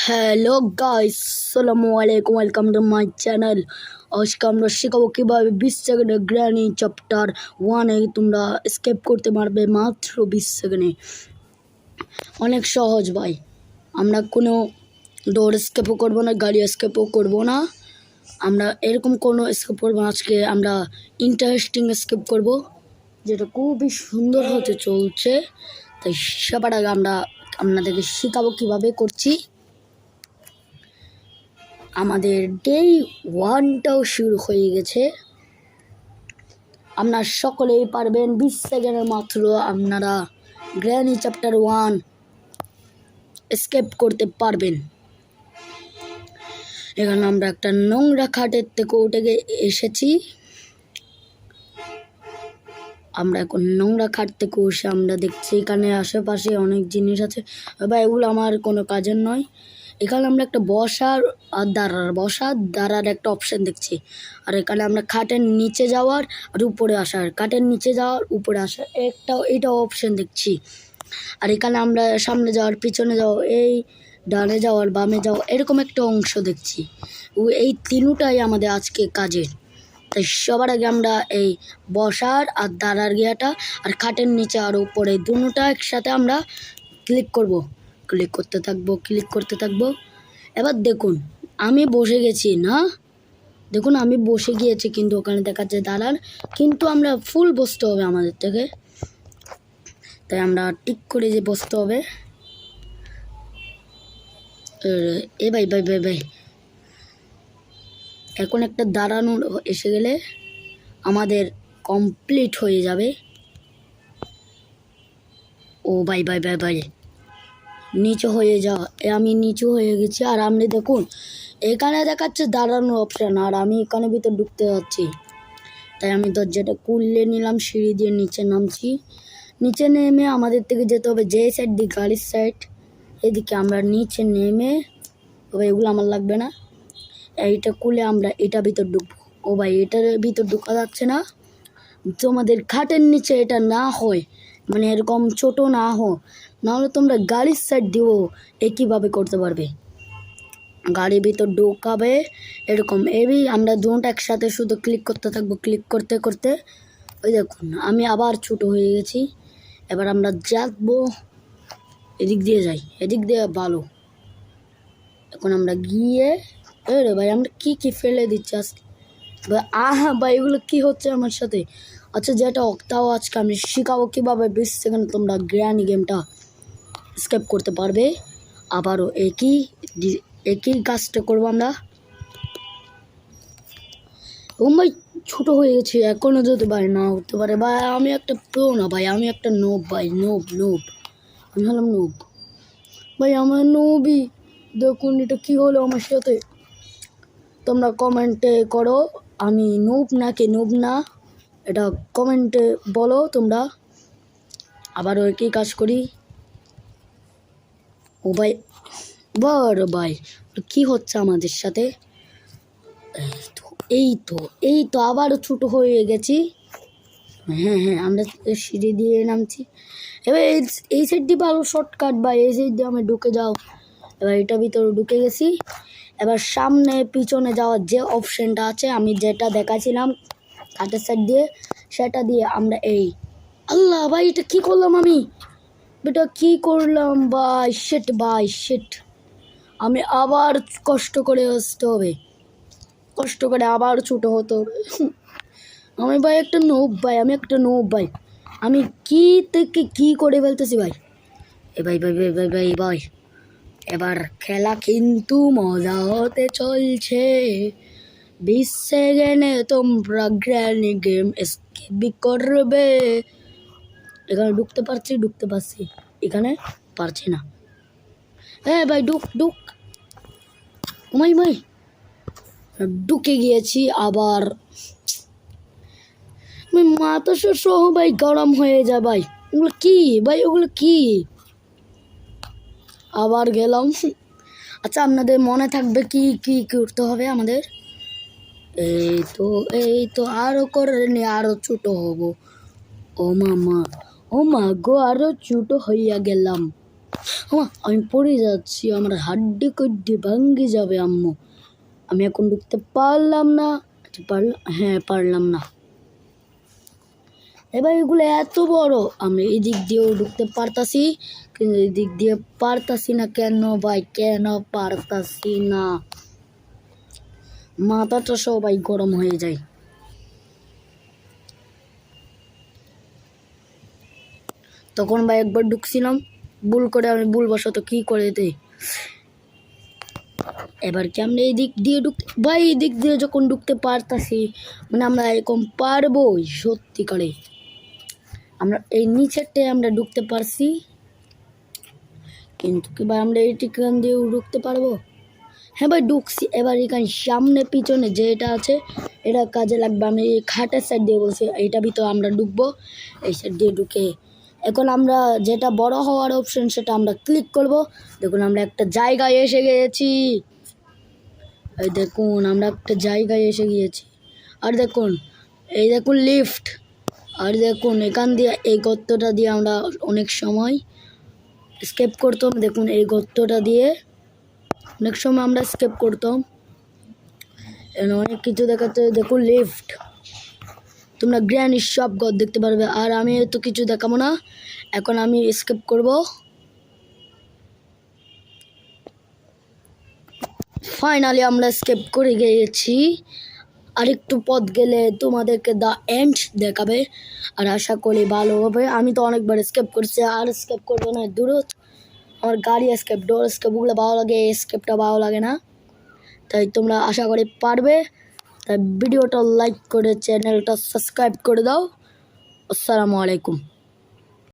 Hello guys, আসসালামু আলাইকুম, welcome to my channel. আজকে আমরা শেখাবো কীভাবে 20 সেকেন্ডে গ্র্যানি চ্যাপ্টার 1-এ তোমরা স্কেপ করতে পারবে মাত্র 20 সেকেন্ডে। অনেক সহজ ভাই। আমরা কোনো ডোর স্কেপও করবো না, গাড়ি স্কেপও করবো না, আমরা এরকম কোনো স্কেপ করবো না। আজকে আমরা ইন্টারেস্টিং স্কেপ করব, যেটা খুবই সুন্দর হতে চলছে। তাই সবার আগে আমরা আপনাদেরকে শেখাবো কীভাবে করছি। আমাদের ডে 1টাও শুরু হয়ে গেছে। আপনারা সকলেই পারবেন 20 সেকেন্ডের মাত্র আপনারা গ্র্যানি চ্যাপ্টার 1 স্কেপ করতে পারবেন। এখানে আমরা একটা নোংরা খাটের থেকে উঠে এসেছি। আমরা এখন নোংরা খাট থেকে উঠে আমরা দেখছি এখানে আশেপাশে অনেক জিনিস আছে, বা এগুলো আমার কোনো কাজের নয়। এখানে আমরা একটা বসার আর দাঁড়ার একটা অপশান দেখছি। আর এখানে আমরা খাটের নিচে যাওয়ার আর উপরে আসার, খাটের নিচে যাওয়ার উপরে আসার এটাও অপশান দেখছি। আর এখানে আমরা সামনে যাওয়ার, পিছনে যাওয়া, এই ডানে যাওয়ার, বামে যাওয়া, এরকম একটা অংশ দেখছি। এই তিনটাই আমাদের আজকে কাজের। তাই সবার আগে আমরা এই বসার আর দাঁড়ার গিয়াটা আর খাটের নিচে আর উপরে দুটোটা একসাথে আমরা ক্লিক করতে থাকবো। এবার দেখুন আমি বসে গেছি না, দেখুন আমি বসে গিয়েছি, কিন্তু ওখানে দেখাচ্ছে দাঁড়ার, কিন্তু আমরা ফুল বসতে হবে আমাদের থেকে। তাই আমরা টিক করে যে বসতে হবে। ভাই এখন একটা দাঁড়ানো এসে গেলে আমাদের কমপ্লিট হয়ে যাবে। ও ভাই নিচু হয়ে যাওয়া, আমি নিচু হয়ে গেছি। আর আপনি দেখুন এখানে দেখাচ্ছে দাঁড়ানোর অপশান, আর আমি এখানে ভিতর ঢুকতে যাচ্ছি। তাই আমি দরজাটা খুলে নিলাম, সিঁড়ি দিয়ে নিচে নামছি। নিচে নেমে আমাদের থেকে যেতে হবে যে সাইড দিয়ে গাড়ির সাইড, এদিকে আমরা নিচে নেমে, তবে এগুলো আমার লাগবে না, এইটা খুলে আমরা এটা ভিতর ঢুকবো। ও ভাই এটার ভিতর ঢুকা যাচ্ছে না। তোমাদের খাটের নিচে এটা না হয়, মানে এরকম ছোট না হয়, নাহলে তোমরা গাড়ির সাইড দিয়েও একইভাবে করতে পারবে। গাড়ির ভিতর ঢোকাবে এরকম, আমরা দুটো একসাথে শুধু ক্লিক করতে থাকবো, ক্লিক করতে করতে। ওই দেখুন আমি আবার ছোটো হয়ে গেছি। এবার আমরা যাবো এদিক দিয়ে, এদিক দিয়ে ভালো। এখন আমরা গিয়ে ভাই আমরা কি ফেলে দিচ্ছি আজকে ভাই, এগুলো কি হচ্ছে আমার সাথে? আচ্ছা যেটা তাও আজকে আমি শেখাবো কীভাবে 20 সেকেন্ড তোমরা গ্র্যানি গেমটা স্কেপ করতে পারবে। আবারও একই কাজটা করবো আমরা। ভাই ছোটো হয়ে গেছি, এখনও যদি ভাই না হতে পারে ভাই, আমি একটা প্রো না ভাই, আমি একটা নোব ভাই, নোব আমি হলাম নোব ভাই, আমার নোবই। দেখুন এটা কী হলো আমার সাথে, তোমরা কমেন্টে করো আমি নোব নাকি নোব না, এটা কমেন্টে বলো তোমরা। আবারও একই কাজ করি। ও ভাই বড় ভাই কি হচ্ছে আমাদের সাথে? এই তো আবারও ছোটো হয়ে গেছি। হ্যাঁ আমরা সিঁড়ি দিয়ে নামছি। এবার এই সাইড দিয়ে ভালো শর্টকাট ভাই, এই সাইড দিয়ে আমি ঢুকে যাও। এবার এটা ভিতরে ঢুকে গেছি। এবার সামনে পিছনে যাওয়ার যে অপশানটা আছে, আমি যেটা দেখাছিলাম কাঠের সাইড দিয়ে, সেটা দিয়ে আমরা আল্লাহ ভাই এটা কী করলাম আমি, এটা কী করলাম ভাই, শিট। আমি আবার কষ্ট করে আসতে হবে, কষ্ট করে আবার ছোটো হতে হবে। আমি ভাই একটা নোব ভাই, আমি কি থেকে কি করে ফেলতেছি ভাই। ভাই এবার খেলা কিন্তু মজা হতে চলছে। 20 সেকেন্ডে তোমরা গ্র্যানি গেম স্কিপ করবে। এখানে ঢুকতে পারছি, এখানে পারছি না। ভাই ঢুক ভাই ঢুকে গিয়েছি। আবার মাথা সহ ভাই গরম হয়ে যায় ভাই, ওগুলো কি আবার গেলাম। আচ্ছা আপনাদের মনে থাকবে কি করতে হবে আমাদের? এই তো আরও করে নি, আরও ছোটো হবো। ও মা গো, আরও ছোটো হইয়া গেলাম। আমি পড়ে যাচ্ছি, আমার হাড্ডি কড্ডি ভাঙ্গি যাবে আম্মু। আমি এখন ঢুকতে পারলাম না। হ্যাঁ, পারলাম না। এবার এগুলো এত বড়, আমি এই দিক দিয়েও ঢুকতে পারতাছি, কিন্তু এই দিক দিয়ে পারতাছি না। কেন ভাই, কেন পারতাছি না? মাথাটা সবাই গরম হয়ে যায়। তখন ভাই একবার ঢুকছিলাম, ভুল করে আমি ভুলবশত কি করে দেই। এবার কি আমরা এই দিক দিয়ে ভাই এই দিক দিয়ে যখন ঢুকতে পারতাছি, মানে আমরা এরকম পারবোই সত্যিকারে। আমরা এই নিচেরটায় আমরা ঢুকতে পারছি, কিন্তু কি ভাই আমরা এই টিকান দিয়েও ঢুকতে পারবো? হ্যাঁ ভাই ঢুকছি। এবার এখানে সামনে পিছনে যেটা আছে এটা কাজে লাগবে। আমি এই খাটের সাইড দিয়ে বলছি, এইটা ভিতরে আমরা ঢুকবো, এই সাইড দিয়ে ঢুকে এখন আমরা যেটা বড় হওয়ার অপশন সেটা আমরা ক্লিক করব। দেখুন আমরা একটা জায়গায় এসে গিয়েছি। এই দেখুন আমরা একটা জায়গায় এসে গিয়েছি। আর দেখুন, এই দেখুন লিফট। আর দেখুন এখান দিয়ে এই গর্তটা দিয়ে আমরা অনেক সময় স্কেপ করতাম। দেখুন এই গর্তটা দিয়ে অনেক সময় আমরা স্কেপ করতাম। এখানে অনেক কিছু দেখাচ্ছে। দেখুন লিফট, তোমরা গ্র্যানির সব ঘর দেখতে পারবে। আর আমি তো কিছু দেখাবো না, এখন আমি স্কেপ করব। ফাইনালি আমরা স্কেপ করে গিয়েছি। আরেকটু পথ গেলে তোমাদেরকে দ্য এন্ড দেখাবে, আর আশা করি ভালো হবে। আমি তো অনেকবার স্কেপ করছি, আর স্কেপ করবো না। দূর আমার গাড়ি স্কেপ, ডোর স্কেপগুলো ভালো লাগে, স্কেপটা ভালো লাগে না। তাই তোমরা আশা করি পারবে। তাই ভিডিওটা লাইক করে চ্যানেলটা সাবস্ক্রাইব করে দাও। আসসালামু আলাইকুম।